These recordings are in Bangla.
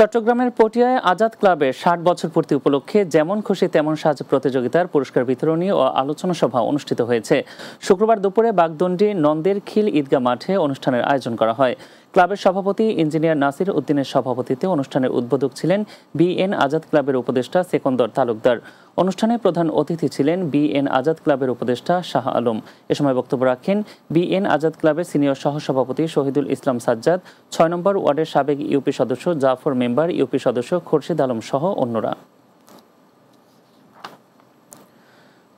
চট্টগ্রামের পটিয়ায় আজাদ ক্লাবের ৬০ বছর পূর্তি উপলক্ষে যেমন খুশি তেমন সাজ প্রতিযোগিতার পুরস্কার বিতরণী ও আলোচনা সভা অনুষ্ঠিত হয়েছে। শুক্রবার দুপুরে বাগদণ্ডী নন্দের খিল ঈদগাহ মাঠে অনুষ্ঠানের আয়োজন করা হয়। ক্লাবের সভাপতি ইঞ্জিনিয়ার নাসির উদ্দিনের সভাপতিত্বে অনুষ্ঠানের উদ্বোধক ছিলেন বিএন আজাদ ক্লাবের উপদেষ্টা সেকন্দর তালুকদার। অনুষ্ঠানে প্রধান অতিথি ছিলেন বিএন আজাদ ক্লাবের উপদেষ্টা শাহ আলম। এ সময় বক্তব্য রাখেন বিএন আজাদ ক্লাবের সিনিয়র সহসভাপতি শহীদুল ইসলাম সাজ্জাদ, ৬ নম্বর ওয়ার্ডের সাবেক ইউপি সদস্য জাফর মেম্বার, ইউপি সদস্য খোরশেদ আলম সহ অন্যরা।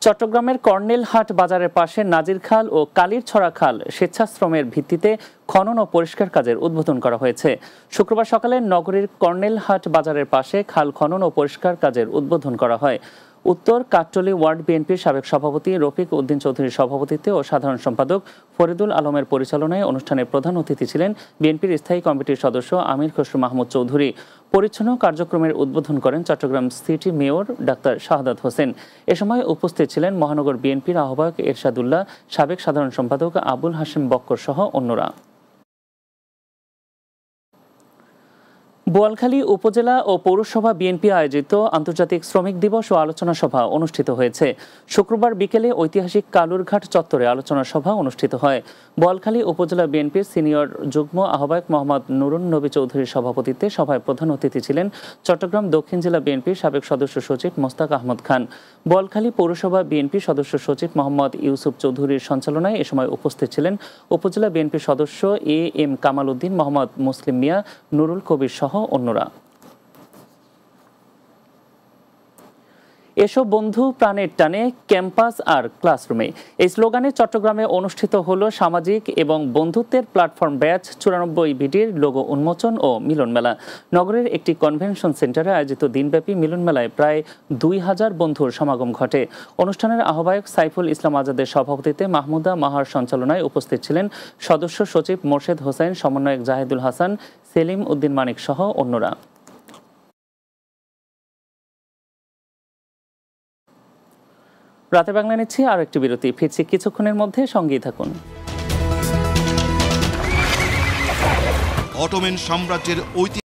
চট্টগ্রামের কর্নেলহাট বাজারের পাশে নাজির খাল ও কালীরছড়া খাল স্বেচ্ছাশ্রমের ভিত্তিতে খনন ও পরিষ্কার কাজের উদ্বোধন করা হয়েছে। শুক্রবার সকালে নগরীর কর্নেলহাট বাজারের পাশে খাল খনন ও পরিষ্কার কাজের উদ্বোধন করা হয়। উত্তর কাট্টলী ওয়ার্ড বিএনপির সাবেক সভাপতি রফিক উদ্দিন চৌধুরীর সভাপতিত্বে ও সাধারণ সম্পাদক ফরিদুল আলমের পরিচালনায় অনুষ্ঠানে প্রধান অতিথি ছিলেন বিএনপির স্থায়ী কমিটির সদস্য আমির খসরু মাহমুদ চৌধুরী। পরিচ্ছন্ন কার্যক্রমের উদ্বোধন করেন Chittagong city mayor doctor Shahadat Hossain. এ সময় উপস্থিত ছিলেন মহানগর বিএনপির আহ্বায়ক এরশাদুল্লাহ, সাবেক সাধারণ সম্পাদক আবুল হাশেম বক্কর সহ অন্যরা। বোয়ালখালী উপজেলা ও পৌরসভা বিএনপি আয়োজিত আন্তর্জাতিক শ্রমিক দিবস ও আলোচনা সভা অনুষ্ঠিত হয়েছে। শুক্রবার বিকেলে ঐতিহাসিক কালুরঘাট চত্বরে আলোচনা সভা অনুষ্ঠিত হয়। বোয়ালখালী উপজেলা বিএনপির সিনিয়র যুগ্ম আহ্বায়ক মোহাম্মদ নুরুন নবী চৌধুরীর সভাপতিত্বে সভায় প্রধান অতিথি ছিলেন চট্টগ্রাম দক্ষিণ জেলা বিএনপির সাবেক সদস্য সচিব মোস্তাক আহমদ খান। বোয়ালখালী পৌরসভা বিএনপি সদস্য সচিব মোহাম্মদ ইউসুফ চৌধুরীর সঞ্চালনায় এ সময় উপস্থিত ছিলেন উপজেলা বিএনপির সদস্য এ এম কামাল উদ্দিন, মোহাম্মদ মুসলিম মিয়া, নুরুল কবির সহ অন্যরা। এসব বন্ধু প্রাণের টানে, ক্যাম্পাস আর ক্লাসরুমে, এই স্লোগানে চট্টগ্রামে অনুষ্ঠিত হলো সামাজিক এবং বন্ধুত্বের প্ল্যাটফর্ম ব্যাচ 94 বিডির লোগো উন্মোচন ও মিলন মেলা। নগরের একটি কনভেনশন সেন্টারে আয়োজিত দিনব্যাপী মিলন মেলায় প্রায় 2000 বন্ধুর সমাগম ঘটে। অনুষ্ঠানের আহ্বায়ক সাইফুল ইসলাম আজাদের সভাপতিত্বে মাহমুদা মাহার সঞ্চালনায় উপস্থিত ছিলেন সদস্য সচিব মোর্শেদ হোসেন, সমন্বয়ক জাহিদুল হাসান, সেলিম উদ্দিন মানিক সহ অন্যরা। রাতে বাংলা নিচ্ছি আরো একটি বিরতি, ফিরছি কিছুক্ষণের মধ্যে, সঙ্গেই থাকুন। অটোমান সাম্রাজ্যের